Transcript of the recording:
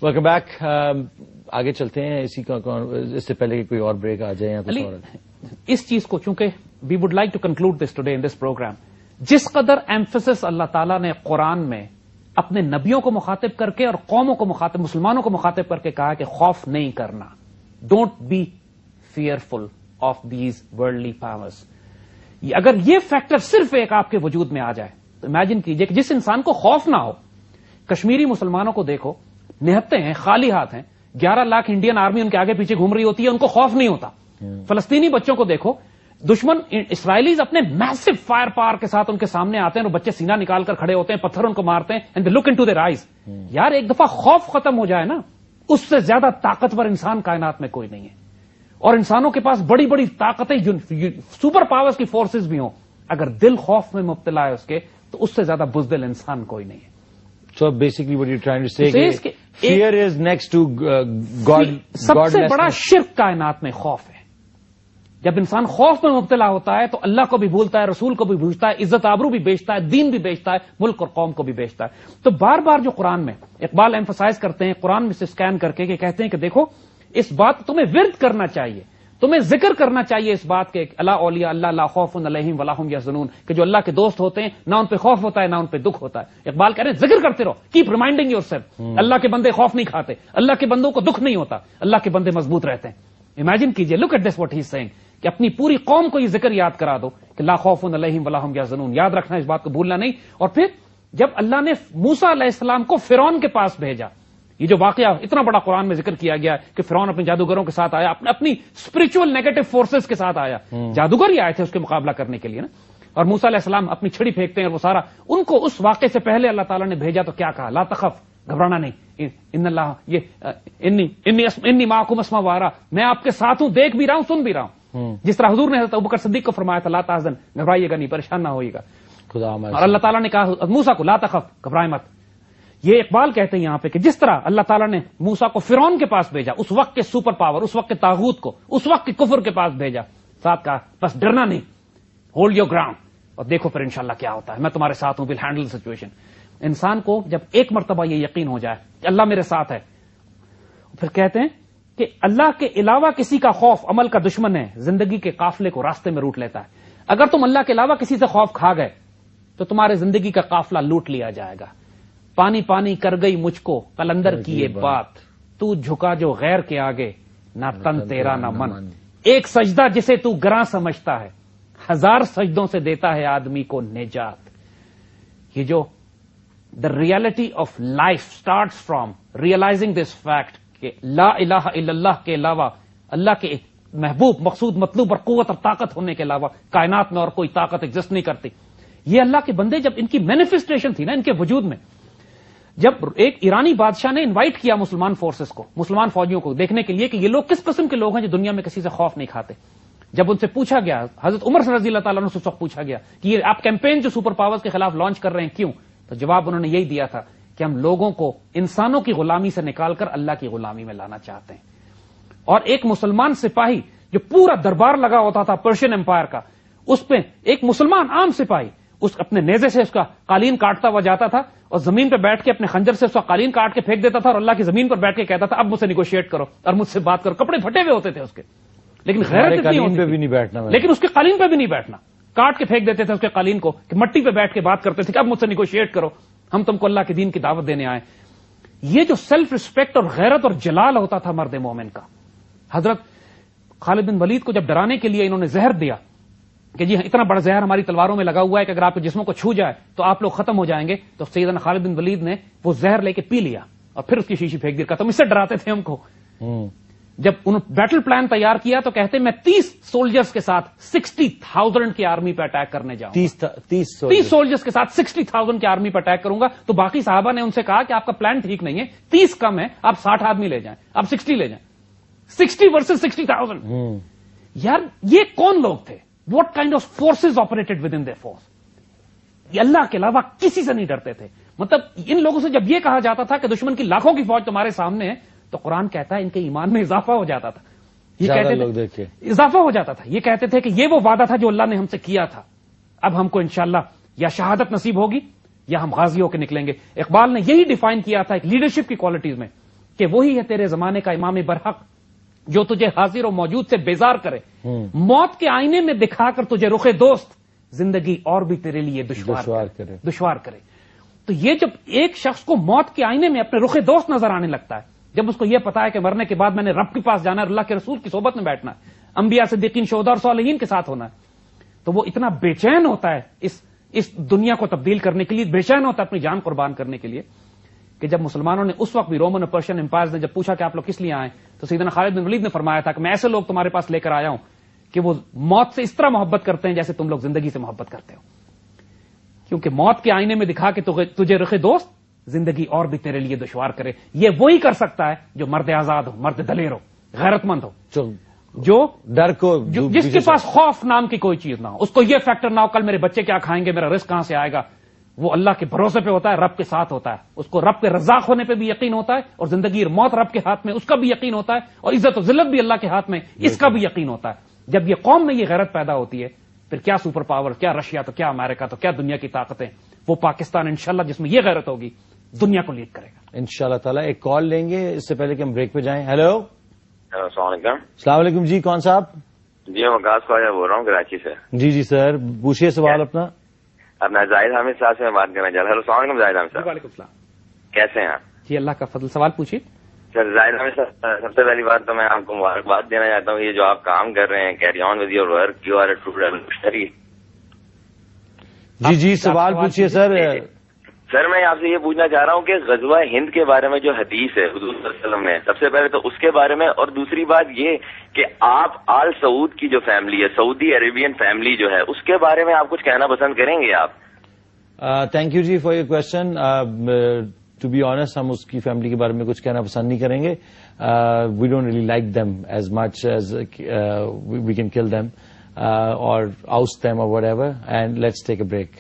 Welcome back. آگے چلتے ہیں. اس سے پہلے کہ کوئی اور بریک آ جائے یا کچھ اور. اس چیز کو چونکہ we would like to conclude this today in this programme, جس قدر ایمفسس اللہ تعالیٰ نے قرآن میں اپنے نبیوں کو مخاطب کر کے اور قوموں کو مخاطب، مسلمانوں کو مخاطب کر کے کہا کہ خوف نہیں کرنا، don't be fearful of these worldly powers. اگر یہ فیکٹر صرف ایک آپ کے وجود میں آ جائے تو امیجن کیجئے کہ جس انسان کو خوف نہ ہو. کشمیری مسلمانوں کو دیکھو، نہتے ہیں، خالی ہاتھ ہیں، 11 لاکھ انڈین آرمی ان کے آگے پیچھے گھوم رہی ہوتی ہے، ان کو خوف نہیں ہوتا. فلسطینی بچوں کو دیکھو، دشمن اسرائیلیز اپنے میسو فائر پاور کے ساتھ ان کے سامنے آتے ہیں اور بچے سینہ نکال کر کھڑے ہوتے ہیں، پتھر ان کو مارتے ہیں، and they look into their eyes. یار ایک دفعہ خوف ختم ہو جائے نا، اس سے زیادہ طاقتور انسان کائنات میں کوئی نہیں ہے. اور انسانوں کے پاس بڑی بڑی طاقتیں، سپر پاورز کی فورسز بھی ہوں، اگر دل خوف میں مبتلا ہے اس کے، تو اس سے زیادہ بزدل انسان کوئی نہیں ہے. So basically what you're trying to say is fear is next to God. سب سے بڑا شرک کائنات میں خوف ہے. جب انسان خوف میں مبتلا ہوتا ہے تو اللہ کو بھی بھولتا ہے، رسول کو بھی بھولتا ہے، عزت آبرو بھی بیچتا ہے، دین بھی بیچتا ہے، ملک اور قوم کو بھی بیچتا ہے. تو بار بار جو قرآن میں اقبال ایمفسائز کرتے ہیں، قرآن میں سے اسکین کر کے کہ کہتے ہیں کہ دیکھو اس بات تمہیں ورد کرنا چاہیے، تمہیں ذکر کرنا چاہیے اس بات کے، الا اولیاء اللہ لا خوف علیہم ولا هم یحزنون، کہ جو اللہ کے دوست ہوتے ہیں نہ ان پہ خوف ہوتا ہے نہ ان پہ دکھ ہوتا ہے. اقبال کہہ رہے ہیں ذکر کرتے رہو، کیپ ریمائنڈنگ یور سیلف. اللہ کے بندے خوف نہیں کھاتے، اللہ کے بندوں کو دکھ نہیں ہوتا، اللہ کے بندے مضبوط رہتے ہیں. امیجن کیجئے، look at this what he is seeing, کہ اپنی پوری قوم کو یہ ذکر یاد کرا دو کہ لا خوف علیہم ولا هم یحزنون. یاد رکھنا، اس بات کو بھولنا نہیں. اور پھر جب اللہ نے موسیٰ علیہ السلام کو فرعون کے پاس بھیجا، یہ جو واقعہ اتنا بڑا قرآن میں ذکر کیا گیا کہ فرعون اپنے جادوگروں کے ساتھ آیا، اپنی اسپرچل نیگیٹو فورسز کے ساتھ آیا. جادوگر ہی آئے تھے اس کے مقابلہ کرنے کے لیے نا. اور موسیٰ علیہ السلام اپنی چھڑی پھینکتے ہیں اور وہ سارا ان کو اس واقعے سے پہلے اللہ تعالیٰ نے بھیجا تو کیا کہا؟ لا تخف، گھبرانا نہیں، ان اللہ انی معکم اسمع وارا، میں آپ کے ساتھ ہوں، دیکھ بھی رہا ہوں، سن بھی رہا ہوں. جس طرح حضور نے حضرت ابوبکر صدیق کو فرمایا تھا لا تحزن، گھبرائیے گا نہیں، پریشان نہ ہوئیے گا. اور اللہ تعالیٰ نے کہا موسیٰ کو لا تخف، گھبرائے مت. یہ اقبال کہتے ہیں یہاں پہ کہ جس طرح اللہ تعالیٰ نے موسیٰ کو فرعون کے پاس بھیجا، اس وقت کے سپر پاور، اس وقت کے طاغوت کو، اس وقت کے کفر کے پاس بھیجا، ساتھ کہا بس ڈرنا نہیں، ہولڈ یور گراؤنڈ، اور دیکھو پھر انشاءاللہ کیا ہوتا ہے، میں تمہارے ساتھ ہوں، ول ہینڈل سچویشن. انسان کو جب ایک مرتبہ یہ یقین ہو جائے کہ اللہ میرے ساتھ ہے، پھر کہتے ہیں کہ اللہ کے علاوہ کسی کا خوف عمل کا دشمن ہے، زندگی کے قافلے کو راستے میں روٹ لیتا ہے. اگر تم اللہ کے علاوہ کسی سے خوف کھا گئے تو تمہارے زندگی کا قافلہ لوٹ لیا جائے گا. پانی پانی کر گئی مجھ کو قلندر کی یہ بات، تو جھکا جو غیر کے آگے، نہ تن تیرا نہ من. ایک سجدہ جسے تو گراں سمجھتا ہے، 1000 سجدوں سے دیتا ہے آدمی کو نجات. یہ جو the reality of life starts from realising this fact کہ لا الہ الا اللہ کے علاوہ، اللہ کے محبوب مقصود مطلوب اور قوت اور طاقت ہونے کے علاوہ کائنات میں اور کوئی طاقت ایگزسٹ نہیں کرتی. یہ اللہ کے بندے جب ان کی مینیفیسٹیشن تھی نا ان کے وجود میں، جب ایک ایرانی بادشاہ نے انوائٹ کیا مسلمان فورسز کو، مسلمان فوجیوں کو دیکھنے کے لیے کہ یہ لوگ کس قسم کے لوگ ہیں جو دنیا میں کسی سے خوف نہیں کھاتے. جب ان سے پوچھا گیا، حضرت عمر سے رضی اللہ تعالیٰ عنہ سے اس وقت پوچھا گیا کہ یہ آپ کیمپین جو سپر پاورز کے خلاف لانچ کر رہے ہیں کیوں، تو جواب انہوں نے یہی دیا تھا کہ ہم لوگوں کو انسانوں کی غلامی سے نکال کر اللہ کی غلامی میں لانا چاہتے ہیں. اور ایک مسلمان سپاہی جو پورا دربار لگا ہوتا تھا پرشین امپائر کا، اس پہ ایک مسلمان عام سپاہی اس اپنے نیزے سے اس کا قالین کاٹتا ہوا جاتا تھا اور زمین پہ بیٹھ کے اپنے خنجر سے اس کا قالین کاٹ کے پھینک دیتا تھا، اور اللہ کی زمین پر بیٹھ کے کہتا تھا اب مجھ سے نیگوشیٹ کرو اور مجھ سے بات کرو. کپڑے پھٹے ہوئے ہوتے تھے اس کے، لیکن غیرت اتنی ہوتی تھی، لیکن اس کے قالین پہ بھی نہیں بیٹھنا، کاٹ کے پھینک دیتے تھے اس کے قالین کو کہ مٹی پہ بیٹھ کے بات کرتے تھے کہ اب مجھ سے نیگوشیٹ کرو، ہم تم کو اللہ کے دین کی دعوت دینے آئے. یہ جو سیلف ریسپیکٹ اور غیرت اور جلال ہوتا تھا مرد مومن کا. حضرت خالد بن ولید کو جب ڈرانے کے لیے انہوں نے زہر دیا کہ جی اتنا بڑا زہر ہماری تلواروں میں لگا ہوا ہے کہ اگر آپ کے جسموں کو چھو جائے تو آپ لوگ ختم ہو جائیں گے، تو سیدنا خالد بن ولید نے وہ زہر لے کے پی لیا اور پھر اس کی شیشی پھینک دی. تم اس سے ڈراتے تھے ہم کو. جب انہوں نے بیٹل پلان تیار کیا تو کہتے میں 30 سولجرز کے ساتھ 60,000 کی آرمی پہ اٹیک کرنے جاؤں گا. 30 سولجرز کے ساتھ 60,000 کی آرمی پہ اٹیک کروں گا. تو باقی صحابہ نے ان سے کہا کہ آپ کا پلان ٹھیک نہیں ہے، 30 کم ہے، آپ 60 آدمی لے جائیں، آپ 60 لے جائیں. 60 ورسز 60,000. یار یہ کون لوگ تھے؟ What kind of forces operated within their force? یہ اللہ کے علاوہ کسی سے نہیں ڈرتے تھے. مطلب ان لوگوں سے جب یہ کہا جاتا تھا کہ دشمن کی لاکھوں کی فوج تمہارے سامنے ہے، تو قرآن کہتا ہے ان کے ایمان میں اضافہ ہو جاتا تھا. یہ کہتے تھے اضافہ ہو جاتا تھا. یہ کہتے تھے کہ یہ وہ وعدہ تھا جو اللہ نے ہم سے کیا تھا، اب ہم کو انشاءاللہ یا شہادت نصیب ہوگی یا ہم غازی ہو کے نکلیں گے. اقبال نے یہی ڈیفائن کیا تھا ایک لیڈرشپ کی کوالٹیز میں کہ وہی ہے تیرے زمانے کا امام برحق جو تجھے حاضر و موجود سے بیزار کرے، موت کے آئینے میں دکھا کر تجھے رخ دوست، زندگی اور بھی تیرے لیے دشوار کرے۔ تو یہ جب ایک شخص کو موت کے آئینے میں اپنے رخ دوست نظر آنے لگتا ہے، جب اس کو یہ پتا ہے کہ مرنے کے بعد میں نے رب کے پاس جانا ہے، اللہ کے رسول کی صحبت میں بیٹھنا ہے، انبیاء صدیقین شہداء اور صالحین کے ساتھ ہونا ہے، تو وہ اتنا بے چین ہوتا ہے اس دنیا کو تبدیل کرنے کے لیے، بے چین ہوتا ہے اپنی جان قربان کرنے کے لیے، کہ جب مسلمانوں نے اس وقت بھی رومن اور پرشین امپائرز نے جب پوچھا کہ آپ لوگ کس لیے آئے، تو سیدنا خالد بن ولید نے فرمایا تھا کہ میں ایسے لوگ تمہارے پاس لے کر آیا ہوں کہ وہ موت سے اس طرح محبت کرتے ہیں جیسے تم لوگ زندگی سے محبت کرتے ہو، کیونکہ موت کے آئینے میں دکھا کے تجھے رخ دوست، زندگی اور بھی تیرے لیے دشوار کرے۔ یہ وہی کر سکتا ہے جو مرد آزاد ہو، مرد دلیر ہو، غیرت مند ہو، جو ڈر کو جس کے پاس خوف نام کی کوئی چیز نہ ہو، اس کو یہ فیکٹر نہ ہو کل میرے بچے کیا کھائیں گے، میرا رزق کہاں سے آئے گا، وہ اللہ کے بھروسے پہ ہوتا ہے، رب کے ساتھ ہوتا ہے، اس کو رب کے رزاق ہونے پہ بھی یقین ہوتا ہے، اور زندگی اور موت رب کے ہاتھ میں اس کا بھی یقین ہوتا ہے، اور عزت و ذلت بھی اللہ کے ہاتھ میں اس کا بھی یقین ہوتا ہے۔ جب یہ قوم میں یہ غیرت پیدا ہوتی ہے، پھر کیا سپر پاور، کیا رشیا، تو کیا امریکہ، تو کیا دنیا کی طاقتیں، وہ پاکستان انشاءاللہ جس میں یہ غیرت ہوگی دنیا کو لیڈ کرے گا انشاءاللہ تعالیٰ۔ ایک کال لیں گے اس سے پہلے کہ ہم بریک پہ جائیں۔ ہیلو، السلام علیکم۔ السلام علیکم جی، کون صاحب؟ جی میں وقاص خواجہ بول رہا ہوں کراچی سے۔ جی سر، پوچھیے سوال اپنا۔ اب میں زاہد حامد صاحب سے میں بات کرنا چاہ رہا ہوں۔ السلام علیکم زاہد حامد صاحب۔ وعلیکم السلام۔ کیسے ہیں آپ؟ جی اللہ کا فضل، سوال پوچھیے۔ سر زاہد حامد صاحب، سب سے پہلی بات تو میں آپ کو مبارکباد دینا چاہتا ہوں، یہ جو آپ کام کر رہے ہیں، carry on with your work, you are a true revolutionary. جی سوال پوچھیے سر۔ سر میں آپ سے یہ پوچھنا چاہ رہا ہوں کہ غزوہ ہند کے بارے میں جو حدیث ہے حضور صلی اللہ علیہ وسلم میں، سب سے پہلے تو اس کے بارے میں، اور دوسری بات یہ کہ آپ آل سعود کی جو فیملی ہے، سعودی عربین فیملی جو ہے، اس کے بارے میں آپ کچھ کہنا پسند کریں گے آپ؟ Thank you ji for your question. To be honest ہم اس کی فیملی کے بارے میں کچھ کہنا پسند نہیں کریں گے۔ We don't really like them as much as we can kill them or out them or whatever, and let's take a break.